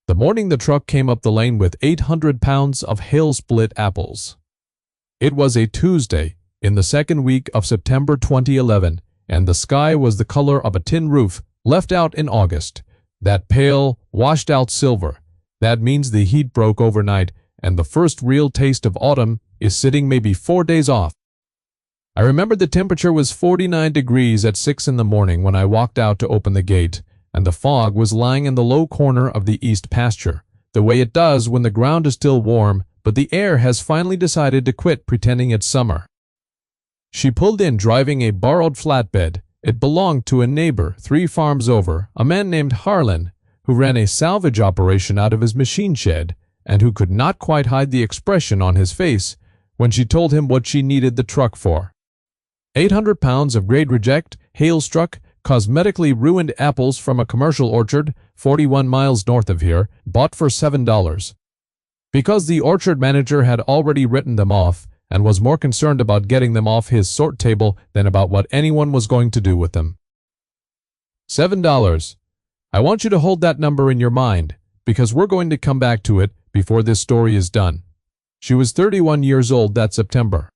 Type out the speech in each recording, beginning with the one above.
The morning the truck came up the lane with 800 pounds of hail-split apples. It was a Tuesday in the second week of September 2011, and the sky was the color of a tin roof left out in August. That pale, washed-out silver. That means the heat broke overnight, and the first real taste of autumn is sitting maybe 4 days off. I remember the temperature was 49 degrees at 6 in the morning when I walked out to open the gate, and the fog was lying in the low corner of the east pasture, the way it does when the ground is still warm, but the air has finally decided to quit pretending it's summer. She pulled in driving a borrowed flatbed. It belonged to a neighbor 3 farms over, a man named Harlan, who ran a salvage operation out of his machine shed, and who could not quite hide the expression on his face when she told him what she needed the truck for. 800 pounds of grade reject, hail-struck, cosmetically ruined apples from a commercial orchard 41 miles north of here, bought for $7. Because the orchard manager had already written them off and was more concerned about getting them off his sort table than about what anyone was going to do with them. $7. I want you to hold that number in your mind, because we're going to come back to it before this story is done. She was 31 years old that September.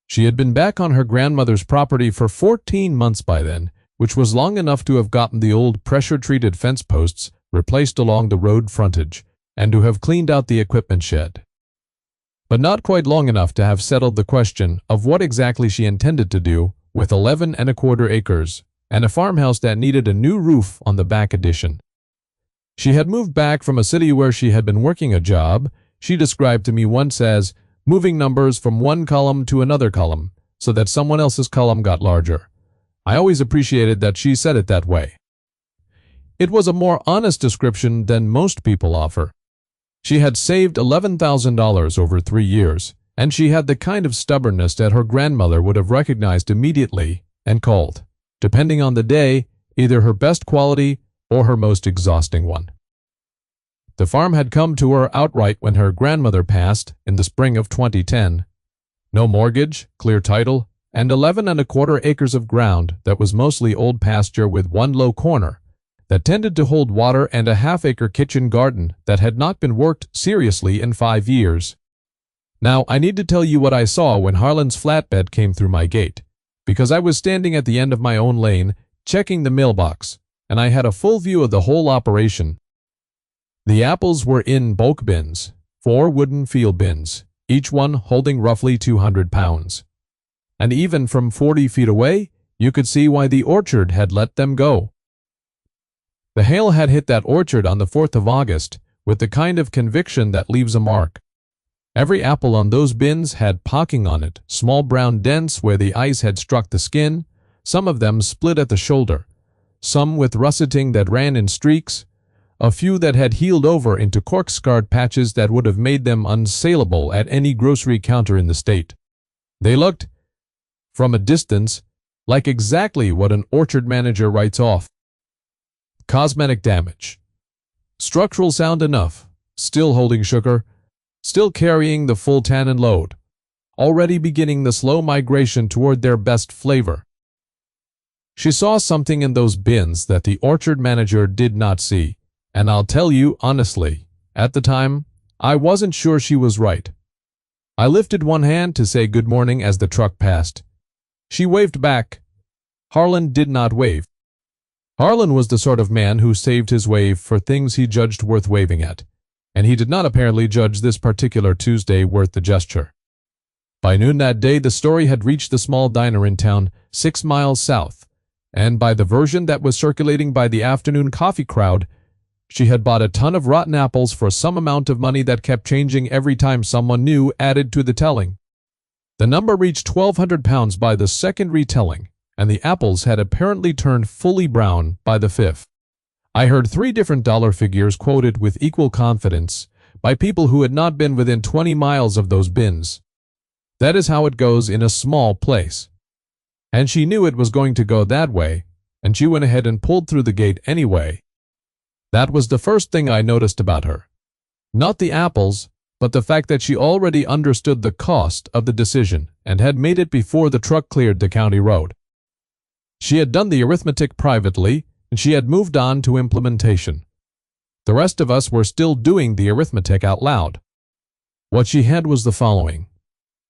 She had been back on her grandmother's property for 14 months by then, which was long enough to have gotten the old pressure-treated fence posts replaced along the road frontage, and to have cleaned out the equipment shed. But not quite long enough to have settled the question of what exactly she intended to do with 11¼ acres and a farmhouse that needed a new roof on the back addition. She had moved back from a city where she had been working a job she described to me once as moving numbers from one column to another column so that someone else's column got larger. I always appreciated that she said it that way. It was a more honest description than most people offer. She had saved $11,000 over 3 years, and she had the kind of stubbornness that her grandmother would have recognized immediately and called, depending on the day, either her best quality or her most exhausting one. The farm had come to her outright when her grandmother passed in the spring of 2010. No mortgage, clear title, and 11¼ acres of ground that was mostly old pasture with one low corner that tended to hold water and a half-acre kitchen garden that had not been worked seriously in 5 years. Now, I need to tell you what I saw when Harlan's flatbed came through my gate, because I was standing at the end of my own lane, checking the mailbox, and I had a full view of the whole operation. The apples were in bulk bins, 4 wooden field bins, each one holding roughly 200 pounds. And even from 40 feet away, you could see why the orchard had let them go. The hail had hit that orchard on the 4th of August with the kind of conviction that leaves a mark. Every apple on those bins had pocking on it, small brown dents where the ice had struck the skin, some of them split at the shoulder, some with russeting that ran in streaks, a few that had healed over into cork-scarred patches that would have made them unsaleable at any grocery counter in the state. They looked, from a distance, like exactly what an orchard manager writes off. Cosmetic damage. Structural sound enough, still holding sugar, still carrying the full tannin load, already beginning the slow migration toward their best flavor. She saw something in those bins that the orchard manager did not see, and I'll tell you honestly, at the time, I wasn't sure she was right. I lifted one hand to say good morning as the truck passed. She waved back. Harlan did not wave. Harlan was the sort of man who saved his wave for things he judged worth waving at, and he did not apparently judge this particular Tuesday worth the gesture. By noon that day, the story had reached the small diner in town 6 miles south, and by the version that was circulating by the afternoon coffee crowd, she had bought a ton of rotten apples for some amount of money that kept changing every time someone new added to the telling. The number reached 1,200 pounds by the second retelling, and the apples had apparently turned fully brown by the 5th. I heard 3 different dollar figures quoted with equal confidence by people who had not been within 20 miles of those bins. That is how it goes in a small place. And she knew it was going to go that way, and she went ahead and pulled through the gate anyway. That was the first thing I noticed about her. Not the apples, but the fact that she already understood the cost of the decision and had made it before the truck cleared the county road. She had done the arithmetic privately, and she had moved on to implementation. The rest of us were still doing the arithmetic out loud. What she had was the following: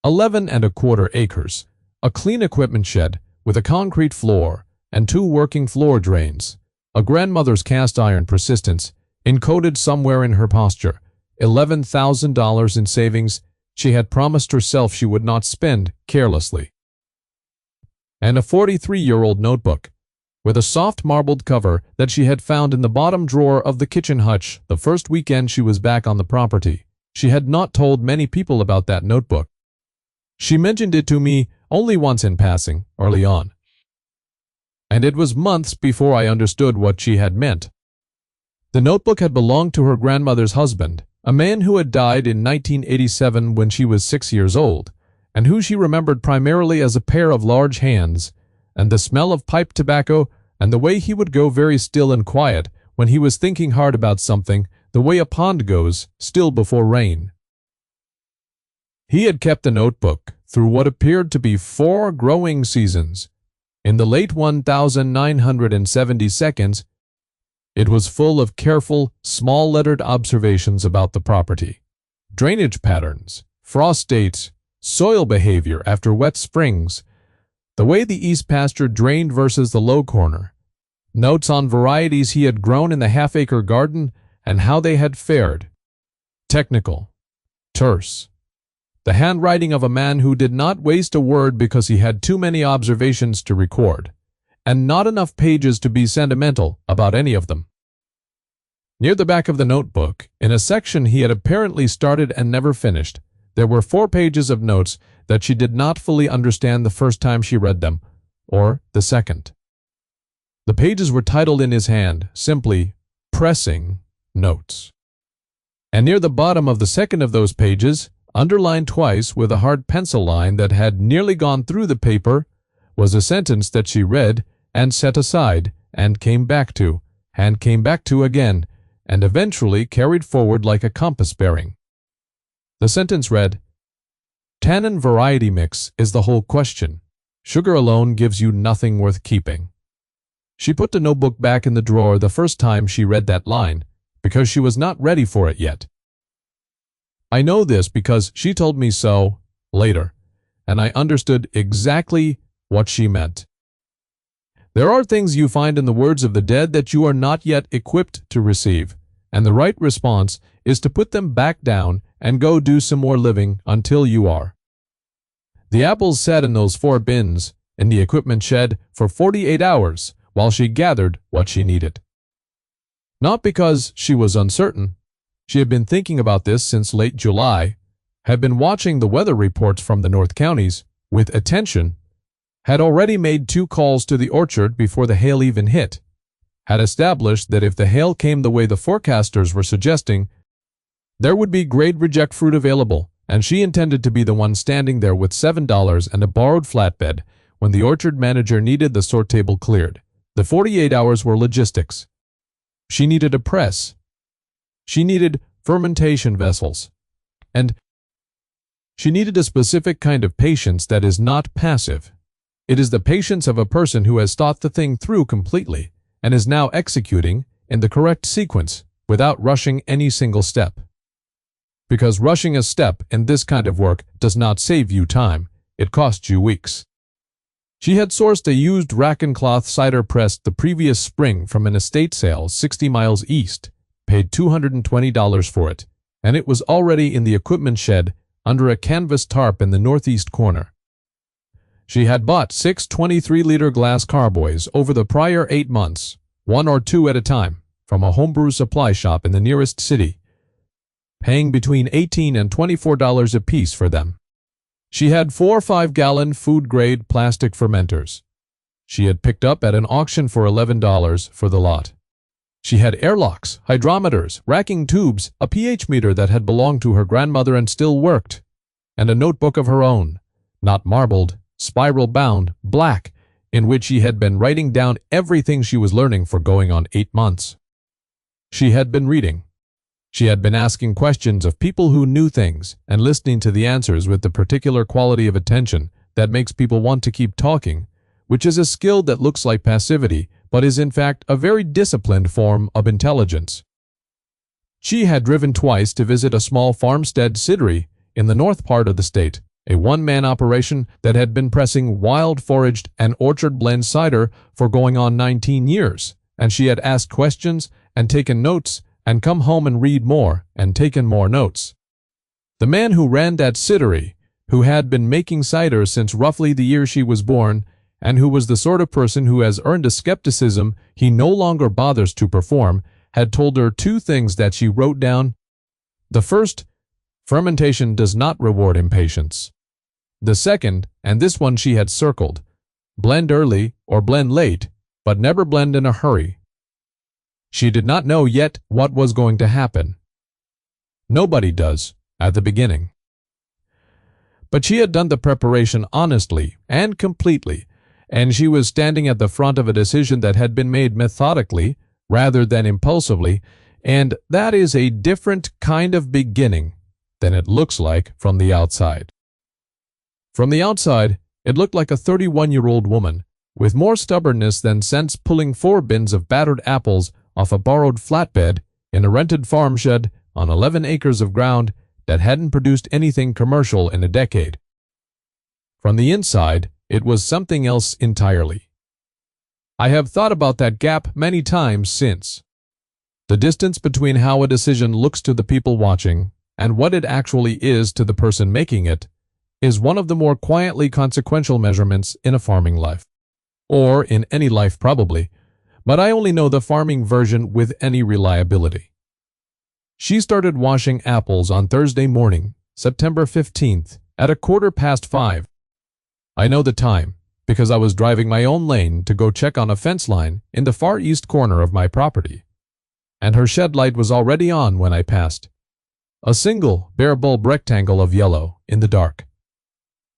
11¼ acres, a clean equipment shed with a concrete floor and 2 working floor drains, a grandmother's cast iron persistence encoded somewhere in her posture, $11,000 in savings she had promised herself she would not spend carelessly, and a 43-year-old notebook with a soft marbled cover that she had found in the bottom drawer of the kitchen hutch the first weekend she was back on the property. She had not told many people about that notebook. She mentioned it to me only once in passing, early on. And it was months before I understood what she had meant. The notebook had belonged to her grandmother's husband, a man who had died in 1987 when she was 6 years old, and who she remembered primarily as a pair of large hands, and the smell of pipe tobacco, and the way he would go very still and quiet when he was thinking hard about something, the way a pond goes still before rain. He had kept the notebook through what appeared to be 4 growing seasons. In the late 1972nd, it was full of careful, small-lettered observations about the property. Drainage patterns, frost dates, soil behavior after wet springs, the way the east pasture drained versus the low corner, notes on varieties he had grown in the half-acre garden and how they had fared. Technical, terse. The handwriting of a man who did not waste a word because he had too many observations to record, and not enough pages to be sentimental about any of them. Near the back of the notebook, in a section he had apparently started and never finished, there were 4 pages of notes that she did not fully understand the first time she read them, or the second. The pages were titled in his hand, simply, "Pressing Notes." And near the bottom of the second of those pages, underlined twice with a hard pencil line that had nearly gone through the paper, was a sentence that she read and set aside and came back to again, and eventually carried forward like a compass bearing. The sentence read, "Tannin variety mix is the whole question. Sugar alone gives you nothing worth keeping." She put the notebook back in the drawer the first time she read that line, because she was not ready for it yet. I know this because she told me so later, and I understood exactly what she meant. There are things you find in the words of the dead that you are not yet equipped to receive, and the right response is to put them back down and go do some more living until you are. The apples sat in those 4 bins in the equipment shed for 48 hours while she gathered what she needed. Not because she was uncertain. She had been thinking about this since late July, had been watching the weather reports from the North Counties with attention, had already made 2 calls to the orchard before the hail even hit, had established that if the hail came the way the forecasters were suggesting, there would be grade reject fruit available, and she intended to be the one standing there with $7 and a borrowed flatbed when the orchard manager needed the sort table cleared. The 48 hours were logistics. She needed a press. She needed fermentation vessels. And she needed a specific kind of patience that is not passive. It is the patience of a person who has thought the thing through completely and is now executing in the correct sequence without rushing any single step. Because rushing a step in this kind of work does not save you time, it costs you weeks. She had sourced a used rack and cloth cider press the previous spring from an estate sale 60 miles east, paid $220 for it, and it was already in the equipment shed under a canvas tarp in the northeast corner. She had bought 6 23-liter glass carboys over the prior 8 months, 1 or 2 at a time, from a homebrew supply shop in the nearest city, paying between $18 and $24 apiece for them. She had 4 5-gallon food-grade plastic fermenters. She had picked up at an auction for $11 for the lot. She had airlocks, hydrometers, racking tubes, a pH meter that had belonged to her grandmother and still worked, and a notebook of her own, not marbled, spiral-bound, black, in which she had been writing down everything she was learning for going on 8 months. She had been reading. She had been asking questions of people who knew things and listening to the answers with the particular quality of attention that makes people want to keep talking, which is a skill that looks like passivity but is in fact a very disciplined form of intelligence. She had driven twice to visit a small farmstead cidery in the north part of the state, a one-man operation that had been pressing wild-foraged and orchard-blend cider for going on 19 years, and she had asked questions and taken notes and come home and read more and taken more notes. The man who ran that cidery, who had been making cider since roughly the year she was born, and who was the sort of person who has earned a skepticism he no longer bothers to perform, had told her two things that she wrote down. The first, fermentation does not reward impatience. The second, and this one she had circled, blend early or blend late, but never blend in a hurry. She did not know yet what was going to happen. Nobody does at the beginning. But she had done the preparation honestly and completely, and she was standing at the front of a decision that had been made methodically rather than impulsively, and that is a different kind of beginning than it looks like from the outside. From the outside, it looked like a 31-year-old woman, with more stubbornness than sense, pulling 4 bins of battered apples off a borrowed flatbed in a rented farm shed on 11 acres of ground that hadn't produced anything commercial in a decade. From the inside, it was something else entirely. I have thought about that gap many times since. The distance between how a decision looks to the people watching and what it actually is to the person making it is one of the more quietly consequential measurements in a farming life. Or in any life probably, but I only know the farming version with any reliability. She started washing apples on Thursday morning, September 15th, at 5:15. I know the time because I was driving my own lane to go check on a fence line in the far east corner of my property, and her shed light was already on when I passed. A single bare bulb rectangle of yellow in the dark,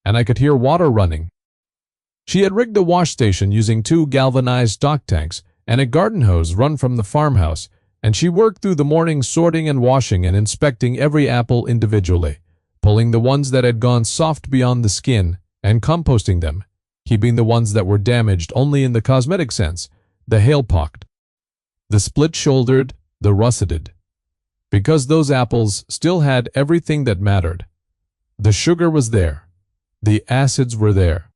and I could hear water running. She had rigged the wash station using 2 galvanized stock tanks and a garden hose run from the farmhouse, and she worked through the morning sorting and washing and inspecting every apple individually, pulling the ones that had gone soft beyond the skin and composting them, keeping the ones that were damaged only in the cosmetic sense, the hail-pocked, the split-shouldered, the russeted, because those apples still had everything that mattered. The sugar was there, the acids were there,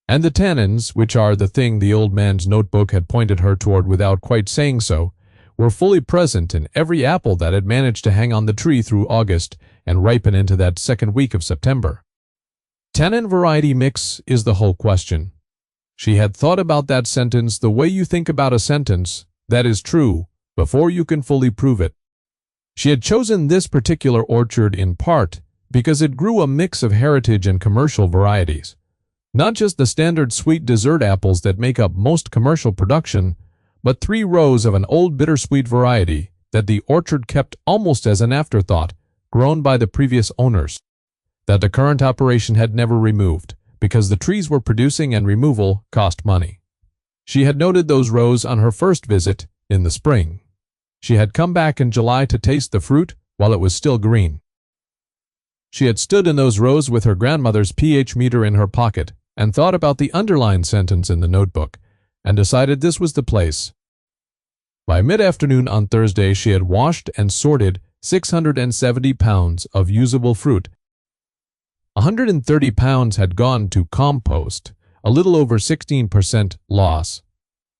and the tannins, which are the thing the old man's notebook had pointed her toward without quite saying so, were fully present in every apple that had managed to hang on the tree through August and ripen into that second week of September. Tannin variety mix is the whole question. She had thought about that sentence the way you think about a sentence that is true before you can fully prove it. She had chosen this particular orchard in part because it grew a mix of heritage and commercial varieties. Not just the standard sweet dessert apples that make up most commercial production, but 3 rows of an old bittersweet variety that the orchard kept almost as an afterthought, grown by the previous owners, that the current operation had never removed, because the trees were producing and removal cost money. She had noted those rows on her first visit in the spring. She had come back in July to taste the fruit while it was still green. She had stood in those rows with her grandmother's pH meter in her pocket and thought about the underlined sentence in the notebook and decided this was the place. By mid-afternoon on Thursday, she had washed and sorted 670 pounds of usable fruit. 130 pounds had gone to compost, a little over 16% loss,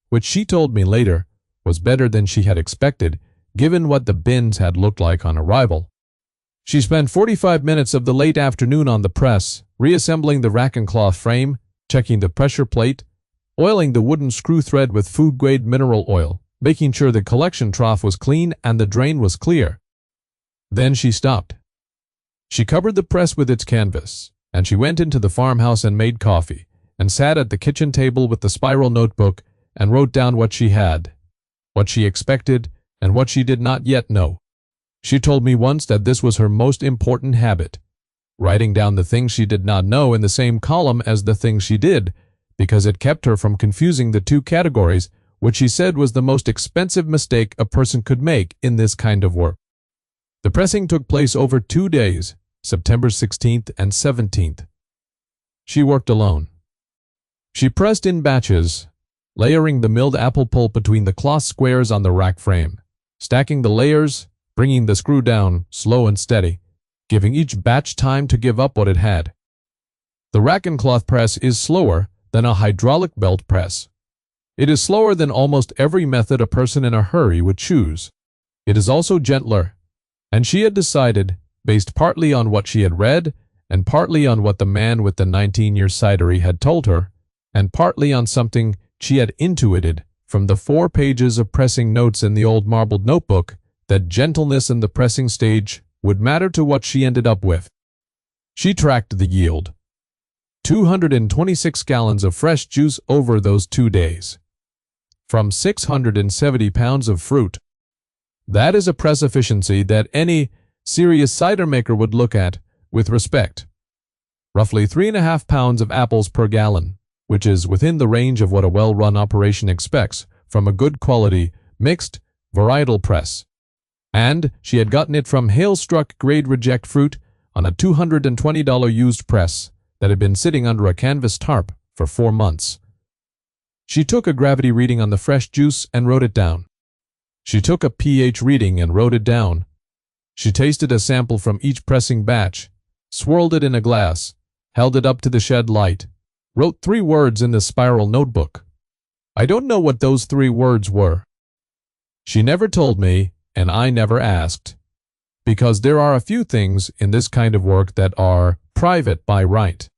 which she told me later was better than she had expected, given what the bins had looked like on arrival. She spent 45 minutes of the late afternoon on the press, reassembling the rack and cloth frame, checking the pressure plate, oiling the wooden screw thread with food-grade mineral oil, making sure the collection trough was clean and the drain was clear. Then she stopped. She covered the press with its canvas, and she went into the farmhouse and made coffee, and sat at the kitchen table with the spiral notebook and wrote down what she had, what she expected, and what she did not yet know. She told me once that this was her most important habit, writing down the things she did not know in the same column as the things she did, because it kept her from confusing the 2 categories, which she said was the most expensive mistake a person could make in this kind of work. The pressing took place over 2 days, September 16th and 17th. She worked alone. She pressed in batches, layering the milled apple pulp between the cloth squares on the rack frame, stacking the layers, bringing the screw down slow and steady, giving each batch time to give up what it had. The rack and cloth press is slower than a hydraulic belt press. It is slower than almost every method a person in a hurry would choose. It is also gentler, and she had decided, based partly on what she had read, and partly on what the man with the 19-year cidery had told her, and partly on something she had intuited from the 4 pages of pressing notes in the old marbled notebook, that gentleness in the pressing stage would matter to what she ended up with. She tracked the yield. 226 gallons of fresh juice over those 2 days. From 670 pounds of fruit. That is a press efficiency that any serious cider maker would look at with respect. Roughly 3.5 pounds of apples per gallon, which is within the range of what a well-run operation expects from a good quality, mixed, varietal press. And she had gotten it from hail-struck grade reject fruit on a $220 used press that had been sitting under a canvas tarp for 4 months. She took a gravity reading on the fresh juice and wrote it down. She took a pH reading and wrote it down. She tasted a sample from each pressing batch, swirled it in a glass, held it up to the shed light, wrote 3 words in the spiral notebook. I don't know what those 3 words were. She never told me, and I never asked, because there are a few things in this kind of work that are private by right.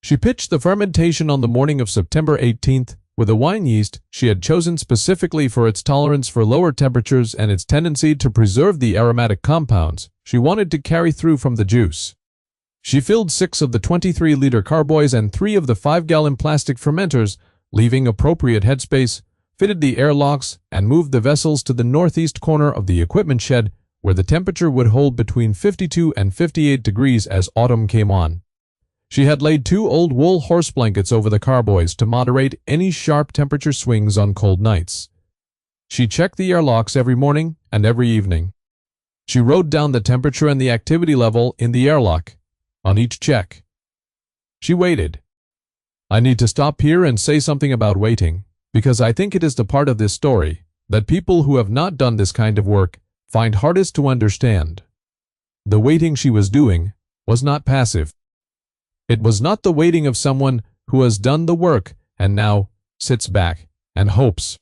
She pitched the fermentation on the morning of September 18th with a wine yeast she had chosen specifically for its tolerance for lower temperatures and its tendency to preserve the aromatic compounds she wanted to carry through from the juice. She filled 6 of the 23-liter carboys and 3 of the 5-gallon plastic fermenters, leaving appropriate headspace, fitted the airlocks, and moved the vessels to the northeast corner of the equipment shed where the temperature would hold between 52 and 58 degrees as autumn came on. She had laid 2 old wool horse blankets over the carboys to moderate any sharp temperature swings on cold nights. She checked the airlocks every morning and every evening. She wrote down the temperature and the activity level in the airlock on each check. She waited. I need to stop here and say something about waiting, because I think it is the part of this story that people who have not done this kind of work find hardest to understand. The waiting she was doing was not passive. It was not the waiting of someone who has done the work and now sits back and hopes.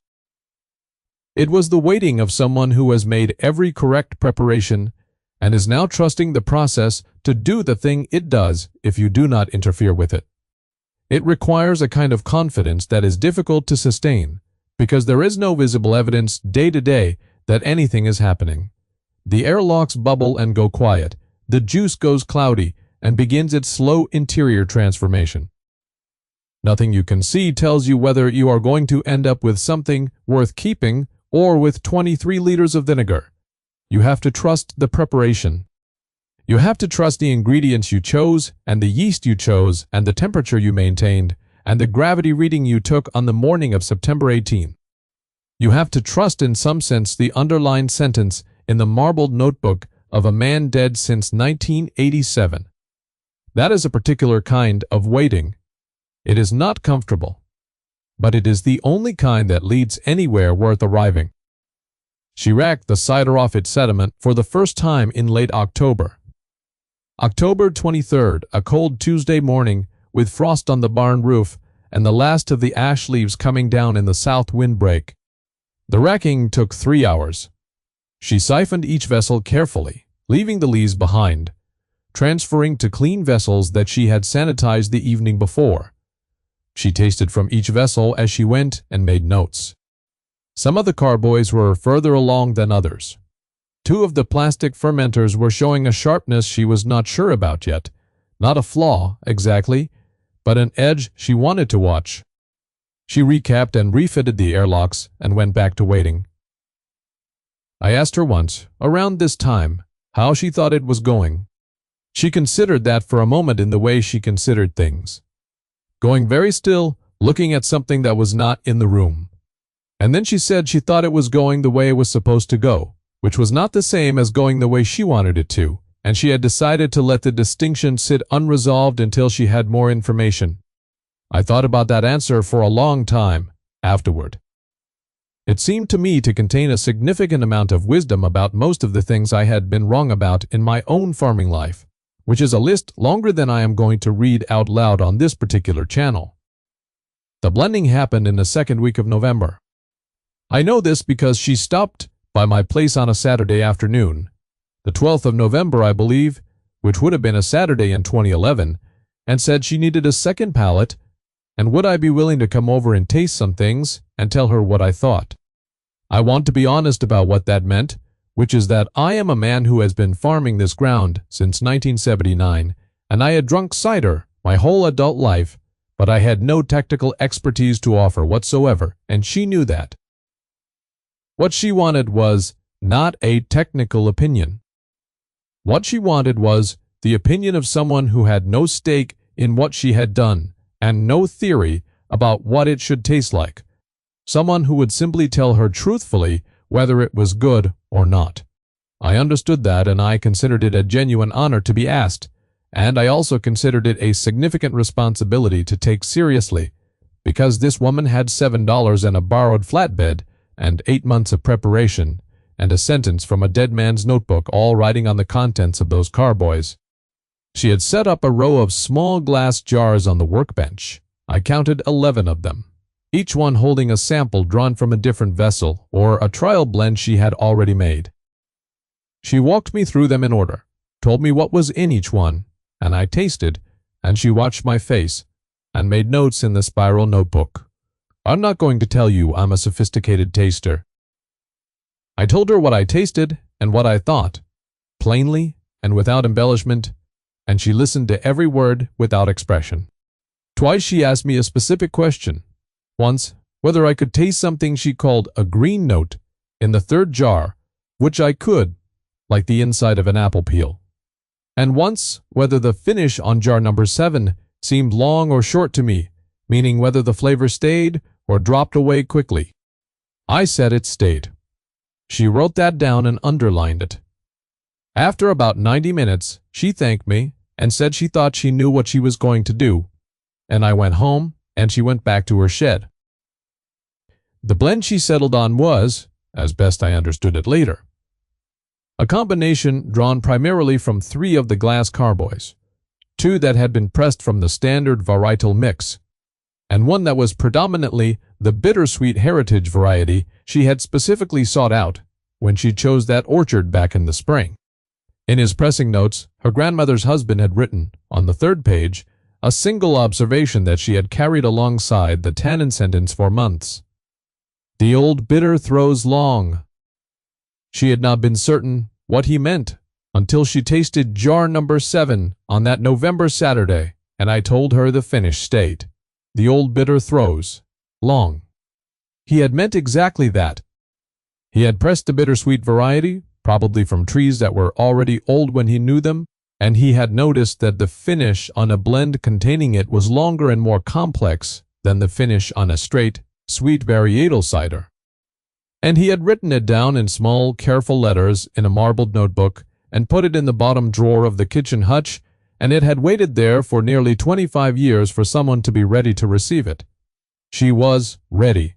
It was the waiting of someone who has made every correct preparation and is now trusting the process to do the thing it does if you do not interfere with it. It requires a kind of confidence that is difficult to sustain, because there is no visible evidence day to day that anything is happening. The airlocks bubble and go quiet, the juice goes cloudy, and begins its slow interior transformation. Nothing you can see tells you whether you are going to end up with something worth keeping or with 23 liters of vinegar. You have to trust the preparation. You have to trust the ingredients you chose, and the yeast you chose, and the temperature you maintained, and the gravity reading you took on the morning of September 18th. You have to trust in some sense the underlined sentence in the marbled notebook of a man dead since 1987. That is a particular kind of waiting. It is not comfortable, but it is the only kind that leads anywhere worth arriving. She racked the cider off its sediment for the first time in late October. October 23rd, a cold Tuesday morning with frost on the barn roof and the last of the ash leaves coming down in the south windbreak. The racking took 3 hours. She siphoned each vessel carefully, leaving the leaves behind, transferring to clean vessels that she had sanitized the evening before. She tasted from each vessel as she went and made notes. Some of the carboys were further along than others. 2 of the plastic fermenters were showing a sharpness she was not sure about yet, not a flaw exactly, but an edge she wanted to watch. She recapped and refitted the airlocks and went back to waiting. I asked her once, around this time, how she thought it was going. She considered that for a moment in the way she considered things. Going very still, looking at something that was not in the room. And then she said she thought it was going the way it was supposed to go, which was not the same as going the way she wanted it to, and she had decided to let the distinction sit unresolved until she had more information. I thought about that answer for a long time afterward. It seemed to me to contain a significant amount of wisdom about most of the things I had been wrong about in my own farming life, which is a list longer than I am going to read out loud on this particular channel. The blending happened in the second week of November. I know this because she stopped by my place on a Saturday afternoon, the 12th of November, I believe, which would have been a Saturday in 2011, and said she needed a second pallet, and would I be willing to come over and taste some things and tell her what I thought. I want to be honest about what that meant, which is that I am a man who has been farming this ground since 1979, and I had drunk cider my whole adult life, but I had no technical expertise to offer whatsoever, and she knew that. What she wanted was not a technical opinion. What she wanted was the opinion of someone who had no stake in what she had done and no theory about what it should taste like. Someone who would simply tell her truthfully whether it was good or not. I understood that, and I considered it a genuine honor to be asked, and I also considered it a significant responsibility to take seriously, because this woman had $7 and a borrowed flatbed and 8 months of preparation, and a sentence from a dead man's notebook, all writing on the contents of those carboys. She had set up a row of small glass jars on the workbench. I counted 11 of them, each one holding a sample drawn from a different vessel or a trial blend she had already made. She walked me through them in order, told me what was in each one, and I tasted, and she watched my face and made notes in the spiral notebook. I'm not going to tell you I'm a sophisticated taster. I told her what I tasted and what I thought, plainly and without embellishment, and she listened to every word without expression. Twice she asked me a specific question. Once, whether I could taste something she called a green note in the third jar, which I could, like the inside of an apple peel. And once, whether the finish on jar number 7 seemed long or short to me, meaning whether the flavor stayed or dropped away quickly. I said it stayed. She wrote that down and underlined it. After about 90 minutes, she thanked me and said she thought she knew what she was going to do, and I went home and she went back to her shed. The blend she settled on was, as best I understood it later, a combination drawn primarily from 3 of the glass carboys, 2 that had been pressed from the standard varietal mix, and 1 that was predominantly the bittersweet heritage variety she had specifically sought out when she chose that orchard back in the spring. In his pressing notes, her grandmother's husband had written, on the 3rd page, a single observation that she had carried alongside the tannin sentence for months. The old bitter throws long. She had not been certain what he meant until she tasted jar number 7 on that November Saturday, and I told her the finish stayed. The old bitter throws long. He had meant exactly that. He had pressed the bittersweet variety, probably from trees that were already old when he knew them, and he had noticed that the finish on a blend containing it was longer and more complex than the finish on a straight, sweet varietal cider. And he had written it down in small, careful letters in a marbled notebook and put it in the bottom drawer of the kitchen hutch, and it had waited there for nearly 25 years for someone to be ready to receive it. She was ready.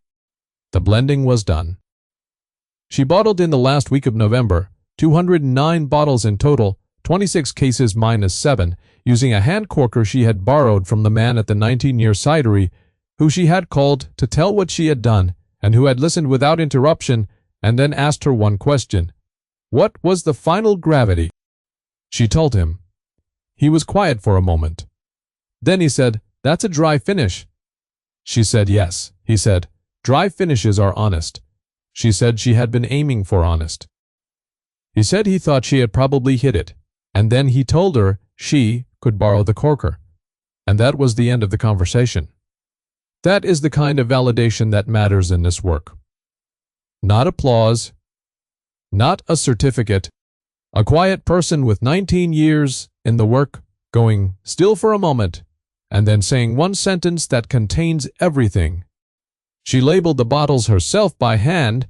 The blending was done. She bottled in the last week of November, 209 bottles in total, 26 cases minus 7, using a hand corker she had borrowed from the man at the 19-year cidery, who she had called to tell what she had done, and who had listened without interruption and then asked her one question. What was the final gravity? She told him. He was quiet for a moment. Then he said, "That's a dry finish." She said yes. He said, "Dry finishes are honest." She said she had been aiming for honest. He said he thought she had probably hit it, and then he told her she could borrow the corker. And that was the end of the conversation. That is the kind of validation that matters in this work. Not applause, not a certificate, a quiet person with 19 years in the work going still for a moment and then saying one sentence that contains everything. She labeled the bottles herself by hand,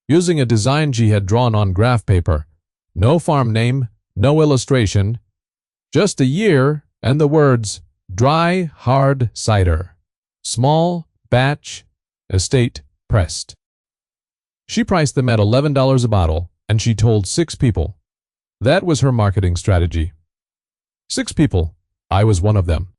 using a design she had drawn on graph paper. No farm name, no illustration, just the year and the words, "Dry Hard Cider. Small Batch Estate Pressed." She priced them at $11 a bottle, and she told 6 people. That was her marketing strategy. 6 people. I was one of them.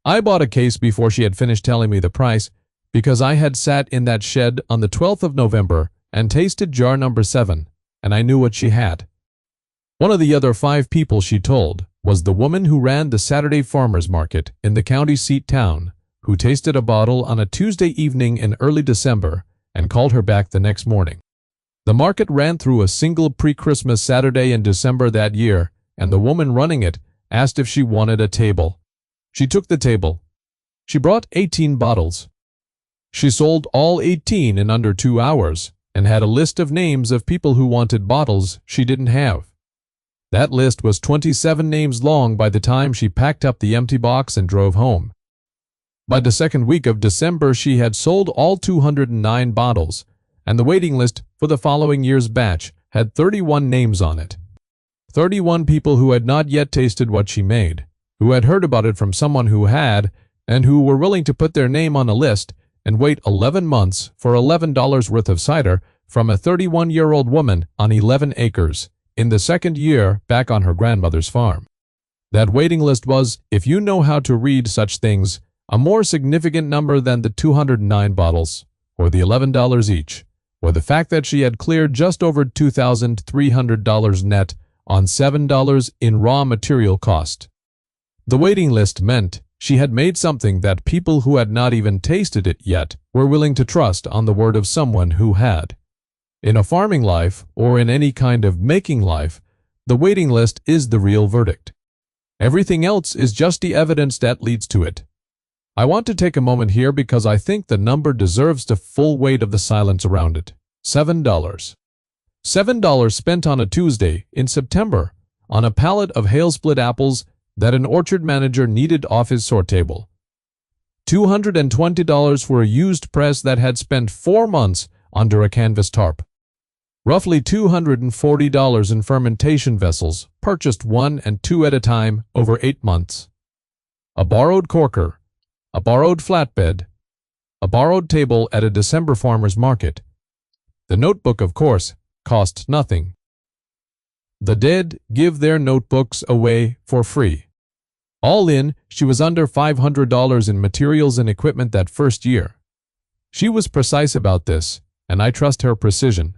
I bought a case before she had finished telling me the price because I had sat in that shed on the 12th of November and tasted jar number 7, and I knew what she had. One of the other 5 people she told was the woman who ran the Saturday farmers market in the county seat town, who tasted a bottle on a Tuesday evening in early December and called her back the next morning. The market ran through a single pre-Christmas Saturday in December that year, and the woman running it asked if she wanted a table. She took the table. She brought 18 bottles. She sold all 18 in under 2 hours and had a list of names of people who wanted bottles she didn't have. That list was 27 names long by the time she packed up the empty box and drove home. By the second week of December, she had sold all 209 bottles, and the waiting list for the following year's batch had 31 names on it. 31 people who had not yet tasted what she made, who had heard about it from someone who had, and who were willing to put their name on a list and wait 11 months for $11 worth of cider from a 31-year-old woman on 11 acres in the second year back on her grandmother's farm. That waiting list was, if you know how to read such things, a more significant number than the 209 bottles, or the $11 each, or the fact that she had cleared just over $2,300 net on $7 in raw material cost. The waiting list meant she had made something that people who had not even tasted it yet were willing to trust on the word of someone who had. In a farming life, or in any kind of making life, the waiting list is the real verdict. Everything else is just the evidence that leads to it. I want to take a moment here because I think the number deserves the full weight of the silence around it. $7. $7 spent on a Tuesday in September on a pallet of hail-split apples that an orchard manager needed off his sort table. $220 for a used press that had spent 4 months under a canvas tarp. Roughly $240 in fermentation vessels, purchased 1 and 2 at a time over 8 months. A borrowed corker, a borrowed flatbed, a borrowed table at a December farmer's market. The notebook, of course, cost nothing. The dead give their notebooks away for free. All in, she was under $500 in materials and equipment that first year. She was precise about this, and I trust her precision.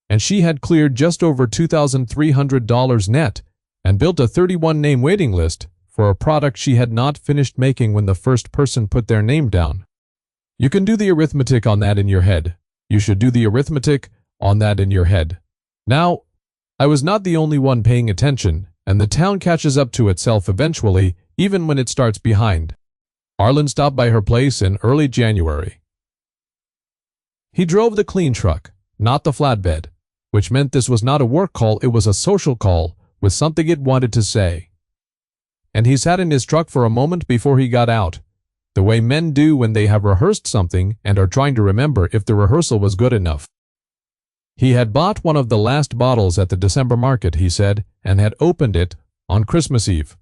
And she had cleared just over $2,300 net and built a 31-name waiting list for a product she had not finished making when the first person put their name down. You can do the arithmetic on that in your head. You should do the arithmetic on that in your head. Now, I was not the only one paying attention, and the town catches up to itself eventually, even when it starts behind. Arlen stopped by her place in early January. He drove the clean truck, not the flatbed, which meant this was not a work call, it was a social call with something it wanted to say. And he sat in his truck for a moment before he got out, the way men do when they have rehearsed something and are trying to remember if the rehearsal was good enough. He had bought one of the last bottles at the December market, he said, and had opened it on Christmas Eve.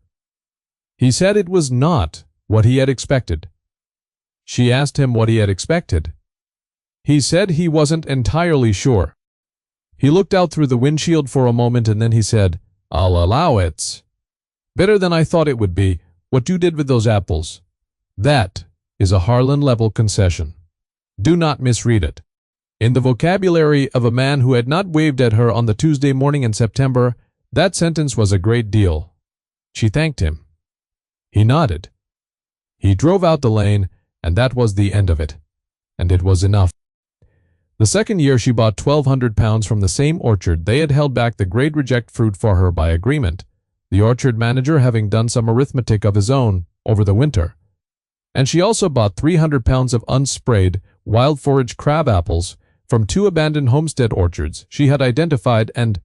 He said it was not what he had expected. She asked him what he had expected. He said he wasn't entirely sure. He looked out through the windshield for a moment and then he said, "I'll allow it's better than I thought it would be, what you did with those apples. That is a Harlan-level concession. Do not misread it." In the vocabulary of a man who had not waved at her on the Tuesday morning in September, that sentence was a great deal. She thanked him. He nodded. He drove out the lane, and that was the end of it. And it was enough. The second year she bought 1,200 pounds from the same orchard. They had held back the grade reject fruit for her by agreement, the orchard manager having done some arithmetic of his own over the winter. And she also bought 300 pounds of unsprayed, wild forage crab apples from 2 abandoned homestead orchards she had identified and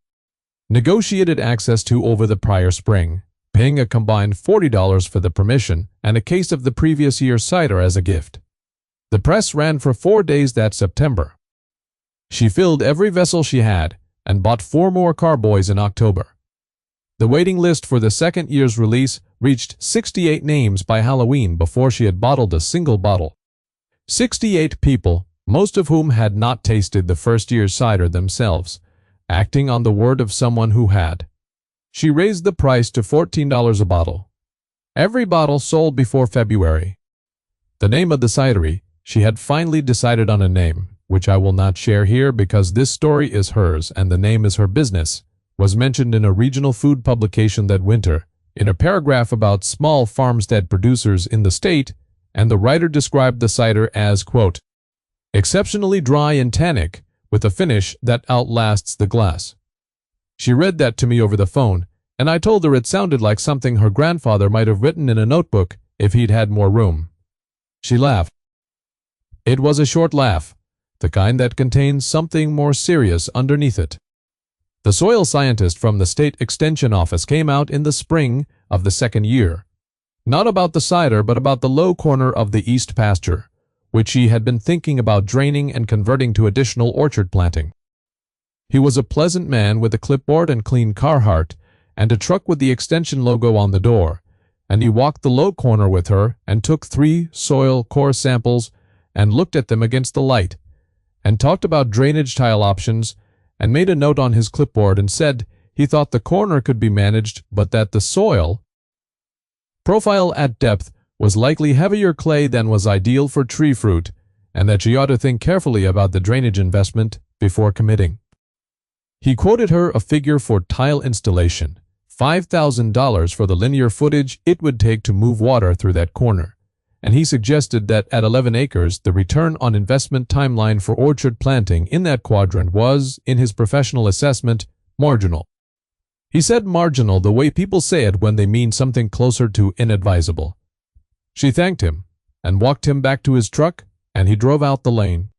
negotiated access to over the prior spring, paying a combined $40 for the permission and a case of the previous year's cider as a gift. The press ran for 4 days that September. She filled every vessel she had and bought 4 more carboys in October. The waiting list for the second year's release reached 68 names by Halloween before she had bottled a single bottle. 68 people, most of whom had not tasted the first year's cider themselves, acting on the word of someone who had. She raised the price to $14 a bottle. Every bottle sold before February. The name of the cidery, she had finally decided on a name, which I will not share here because this story is hers and the name is her business, was mentioned in a regional food publication that winter, in a paragraph about small farmstead producers in the state, and the writer described the cider as, quote, exceptionally dry and tannic, with a finish that outlasts the glass. She read that to me over the phone, and I told her it sounded like something her grandfather might have written in a notebook if he'd had more room. She laughed. It was a short laugh, the kind that contains something more serious underneath it. The soil scientist from the State Extension Office came out in the spring of the second year, not about the cider but about the low corner of the east pasture, which he had been thinking about draining and converting to additional orchard planting. He was a pleasant man with a clipboard and clean Carhartt, and a truck with the extension logo on the door, and he walked the low corner with her and took 3 soil core samples and looked at them against the light, and talked about drainage tile options, and made a note on his clipboard and said he thought the corner could be managed but that the soil profile at depth was likely heavier clay than was ideal for tree fruit, and that she ought to think carefully about the drainage investment before committing. He quoted her a figure for tile installation, $5,000 for the linear footage it would take to move water through that corner, and he suggested that at 11 acres the return on investment timeline for orchard planting in that quadrant was, in his professional assessment, marginal. He said marginal the way people say it when they mean something closer to inadvisable. She thanked him and walked him back to his truck, and he drove out the lane.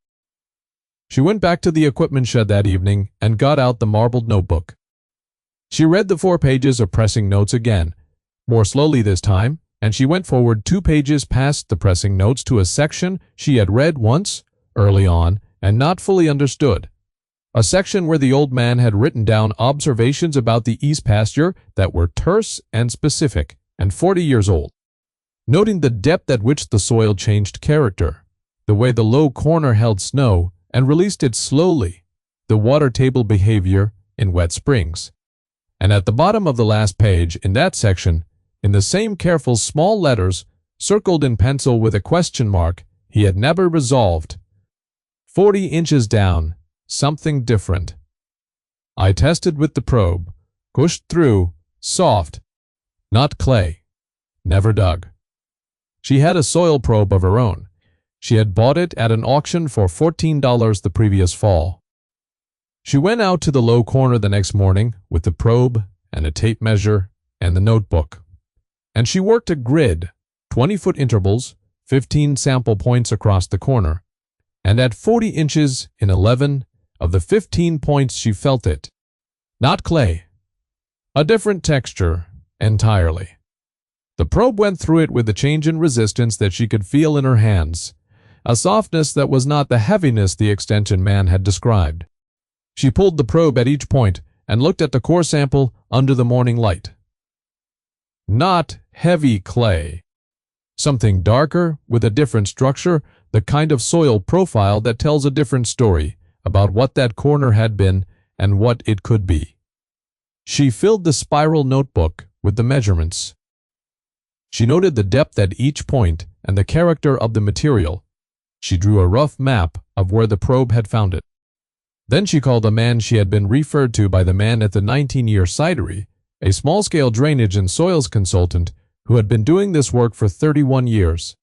She went back to the equipment shed that evening and got out the marbled notebook. She read the 4 pages of pressing notes again, more slowly this time, and she went forward 2 pages past the pressing notes to a section she had read once, early on, and not fully understood. A section where the old man had written down observations about the east pasture that were terse and specific and 40 years old, noting the depth at which the soil changed character, the way the low corner held snow and released it slowly, the water table behavior in wet springs. And at the bottom of the last page, in that section, in the same careful small letters, circled in pencil with a question mark he had never resolved, 40 inches down, something different. I tested with the probe, pushed through, soft, not clay, never dug. She had a soil probe of her own. She had bought it at an auction for $14 the previous fall. She went out to the low corner the next morning with the probe and a tape measure and the notebook. And she worked a grid, 20-foot intervals, 15 sample points across the corner, and at 40 inches in 11 of the 15 points she felt it. Not clay. A different texture entirely. The probe went through it with a change in resistance that she could feel in her hands, a softness that was not the heaviness the extension man had described. She pulled the probe at each point and looked at the core sample under the morning light. Not heavy clay. Something darker with a different structure, the kind of soil profile that tells a different story about what that corner had been and what it could be. She filled the spiral notebook with the measurements. She noted the depth at each point and the character of the material. She drew a rough map of where the probe had found it. Then she called a man she had been referred to by the man at the 19-year cidery, a small-scale drainage and soils consultant who had been doing this work for 31 years,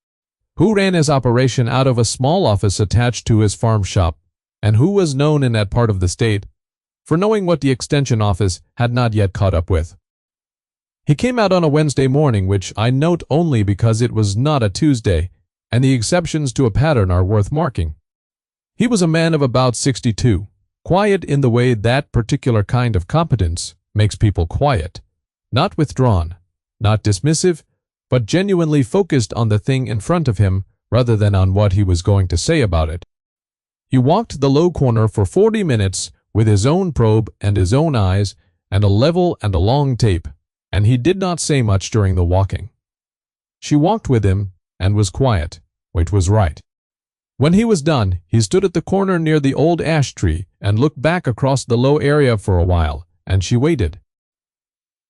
who ran his operation out of a small office attached to his farm shop, and who was known in that part of the state for knowing what the extension office had not yet caught up with. He came out on a Wednesday morning, which I note only because it was not a Tuesday, and the exceptions to a pattern are worth marking. He was a man of about 62, quiet in the way that particular kind of competence makes people quiet, not withdrawn, not dismissive, but genuinely focused on the thing in front of him rather than on what he was going to say about it. He walked the low corner for 40 minutes with his own probe and his own eyes and a level and a long tape, and he did not say much during the walking. She walked with him and was quiet, which was right. When he was done, he stood at the corner near the old ash tree and looked back across the low area for a while, and she waited.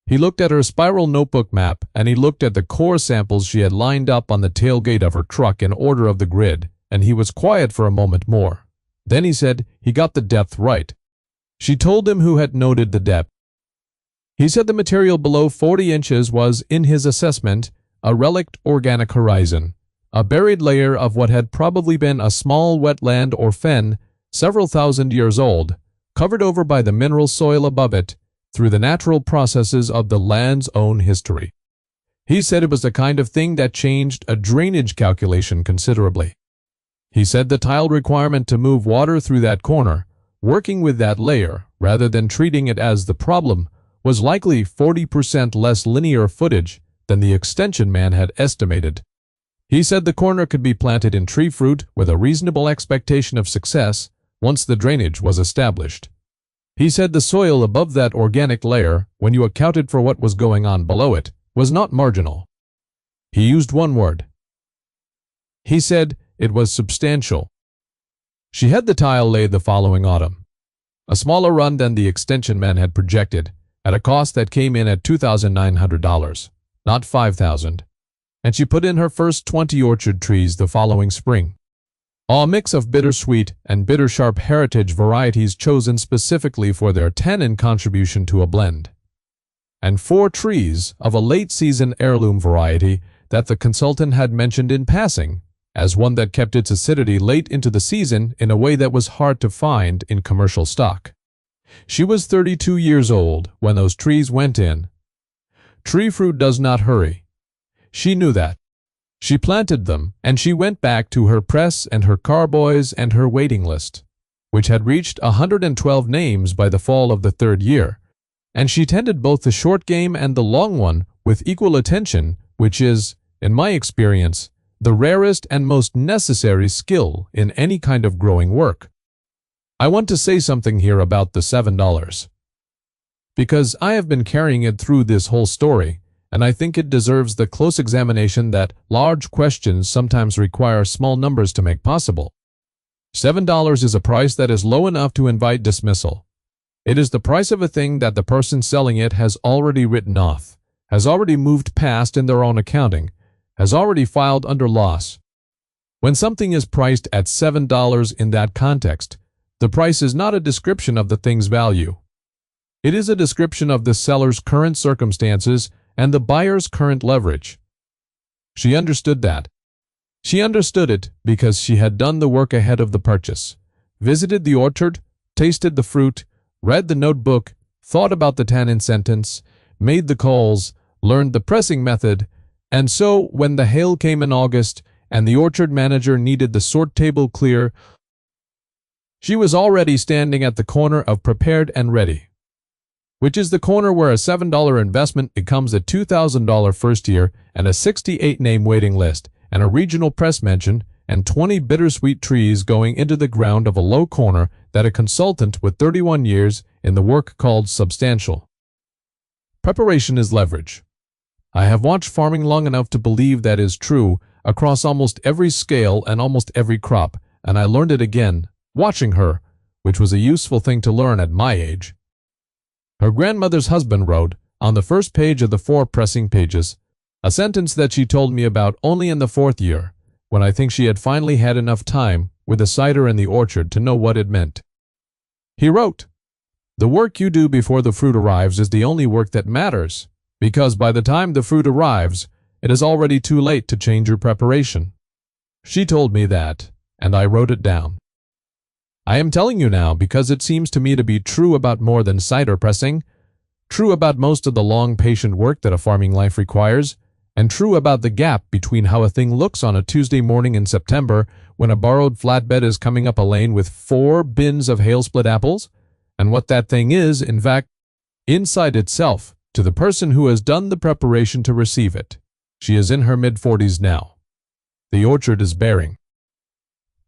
He looked at her spiral notebook map, and he looked at the core samples she had lined up on the tailgate of her truck in order of the grid, and he was quiet for a moment more. Then he said he got the depth right. She told him who had noted the depth. He said the material below 40 inches was, in his assessment, a relict organic horizon, a buried layer of what had probably been a small wetland or fen several thousand years old, covered over by the mineral soil above it through the natural processes of the land's own history. He said it was the kind of thing that changed a drainage calculation considerably. He said the tile requirement to move water through that corner, working with that layer rather than treating it as the problem, was likely 40% less linear footage than the extension man had estimated. He said the corner could be planted in tree fruit with a reasonable expectation of success once the drainage was established. He said the soil above that organic layer, when you accounted for what was going on below it, was not marginal. He used one word. He said it was substantial. She had the tile laid the following autumn, a smaller run than the extension man had projected, at a cost that came in at $2,900, not $5,000, and she put in her first 20 orchard trees the following spring. A mix of bittersweet and bitter-sharp heritage varieties chosen specifically for their tannin contribution to a blend, and 4 trees of a late-season heirloom variety that the consultant had mentioned in passing as one that kept its acidity late into the season in a way that was hard to find in commercial stock. She was 32 years old when those trees went in. Tree fruit does not hurry. She knew that. She planted them, and she went back to her press and her carboys and her waiting list, which had reached 112 names by the fall of the 3rd year, and she tended both the short game and the long one with equal attention, which is, in my experience, the rarest and most necessary skill in any kind of growing work. I want to say something here about the $7, because I have been carrying it through this whole story, and I think it deserves the close examination that large questions sometimes require small numbers to make possible. $7 is a price that is low enough to invite dismissal. It is the price of a thing that the person selling it has already written off, has already moved past in their own accounting, has already filed under loss. When something is priced at $7 in that context, the price is not a description of the thing's value. It is a description of the seller's current circumstances and the buyer's current leverage. She understood that. She understood it because she had done the work ahead of the purchase, visited the orchard, tasted the fruit, read the notebook, thought about the tannin sentence, made the calls, learned the pressing method, and so when the hail came in August and the orchard manager needed the sort table clear, she was already standing at the corner of prepared and ready, which is the corner where a $7 investment becomes a $2,000 first year and a 68-name waiting list and a regional press mention and 20 bittersweet trees going into the ground of a low corner that a consultant with 31 years in the work called substantial. Preparation is leverage. I have watched farming long enough to believe that is true across almost every scale and almost every crop, and I learned it again, watching her, which was a useful thing to learn at my age. Her grandmother's husband wrote, on the first page of the 4 pressing pages, a sentence that she told me about only in the 4th year, when I think she had finally had enough time with the cider in the orchard to know what it meant. He wrote, "The work you do before the fruit arrives is the only work that matters, because by the time the fruit arrives, it is already too late to change your preparation." She told me that, and I wrote it down. I am telling you now because it seems to me to be true about more than cider pressing, true about most of the long, patient work that a farming life requires, and true about the gap between how a thing looks on a Tuesday morning in September when a borrowed flatbed is coming up a lane with 4 bins of hail-split apples, and what that thing is, in fact, inside itself, to the person who has done the preparation to receive it. She is in her mid-40s now. The orchard is bearing.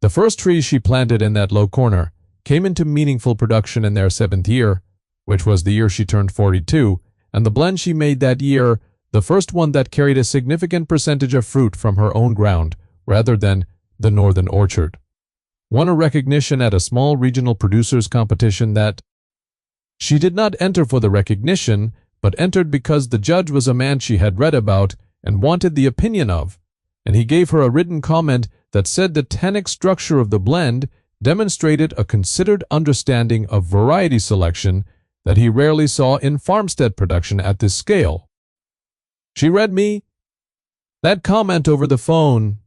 The first trees she planted in that low corner came into meaningful production in their 7th year, which was the year she turned 42, and the blend she made that year, the first one that carried a significant percentage of fruit from her own ground, rather than the northern orchard. won a recognition at a small regional producers competition that she did not enter for the recognition, but entered because the judge was a man she had read about and wanted the opinion of, and he gave her a written comment that said the tannic structure of the blend demonstrated a considered understanding of variety selection that he rarely saw in farmstead production at this scale. She read me that comment over the phone.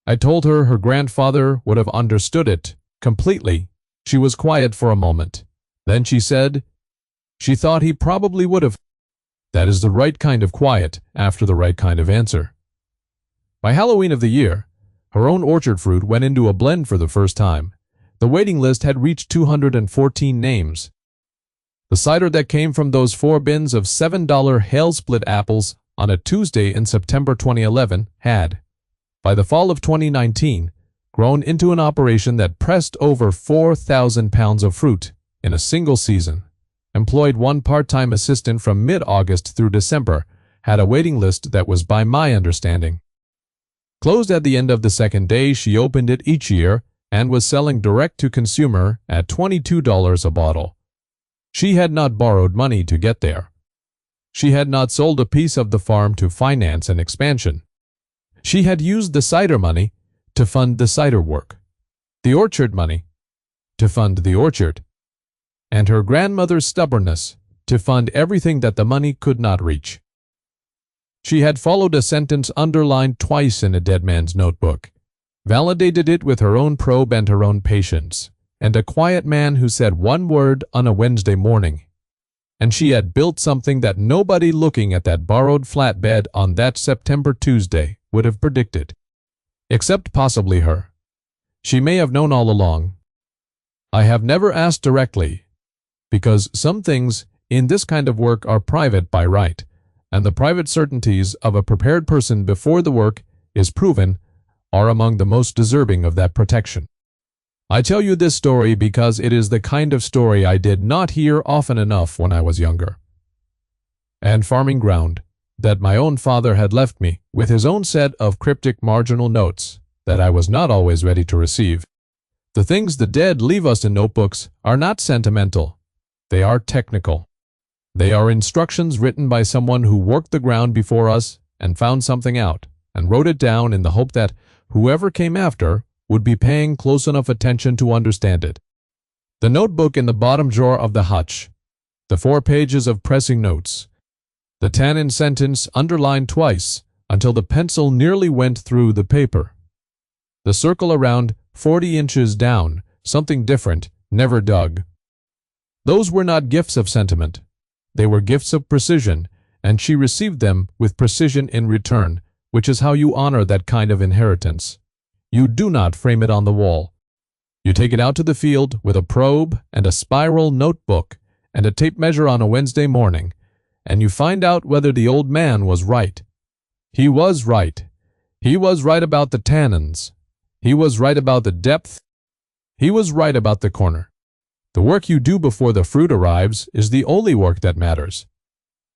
I told her her grandfather would have understood it completely. She was quiet for a moment. Then she said she thought he probably would have. That is the right kind of quiet after the right kind of answer. By Halloween of the year, her own orchard fruit went into a blend for the first time. The waiting list had reached 214 names. The cider that came from those 4 bins of $7 hail split apples on a Tuesday in September 2011 had, by the fall of 2019, grown into an operation that pressed over 4,000 pounds of fruit in a single season, employed 1 part-time assistant from mid-August through December, had a waiting list that was, by my understanding, closed at the end of the second day she opened it each year, and was selling direct to consumer at $22 a bottle. She had not borrowed money to get there. She had not sold a piece of the farm to finance an expansion. She had used the cider money to fund the cider work, the orchard money to fund the orchard, and her grandmother's stubbornness to fund everything that the money could not reach. She had followed a sentence underlined twice in a dead man's notebook, validated it with her own probe and her own patience, and a quiet man who said 1 word on a Wednesday morning. And she had built something that nobody looking at that borrowed flatbed on that September Tuesday would have predicted, except possibly her. She may have known all along. I have never asked directly, because some things in this kind of work are private by right, and the private certainties of a prepared person before the work is proven are among the most deserving of that protection. I tell you this story because it is the kind of story I did not hear often enough when I was younger. And farming ground that my own father had left me with his own set of cryptic marginal notes that I was not always ready to receive. The things the dead leave us in notebooks are not sentimental. They are technical. They are instructions written by someone who worked the ground before us and found something out and wrote it down in the hope that whoever came after would be paying close enough attention to understand it. The notebook in the bottom drawer of the hutch, the 4 pages of pressing notes, the tannin sentence underlined twice until the pencil nearly went through the paper, the circle around 40 inches down, something different, never dug. Those were not gifts of sentiment. They were gifts of precision, and she received them with precision in return, which is how you honor that kind of inheritance. You do not frame it on the wall. You take it out to the field with a probe and a spiral notebook and a tape measure on a Wednesday morning, and you find out whether the old man was right. He was right. He was right about the tannins. He was right about the depth. He was right about the corner. The work you do before the fruit arrives is the only work that matters.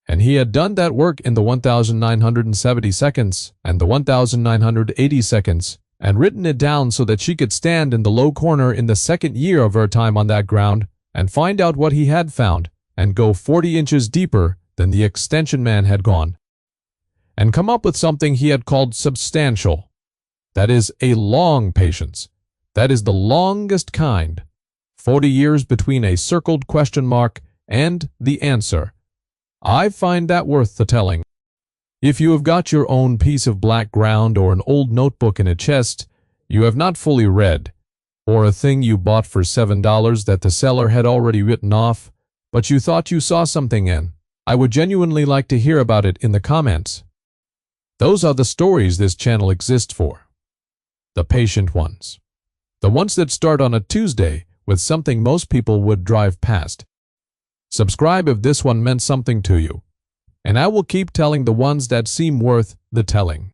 And he had done that work in the 1,970 seconds and the 1,980 seconds, and written it down so that she could stand in the low corner in the second year of her time on that ground and find out what he had found and go 40 inches deeper than the extension man had gone, and come up with something he had called substantial. That is a long patience. That is the longest kind. 40 years between a circled question mark and the answer. I find that worth the telling. If you have got your own piece of black ground or an old notebook in a chest you have not fully read, or a thing you bought for $7 that the seller had already written off, but you thought you saw something in, I would genuinely like to hear about it in the comments. Those are the stories this channel exists for. The patient ones. The ones that start on a Tuesday with something most people would drive past. Subscribe if this one meant something to you, and I will keep telling the ones that seem worth the telling.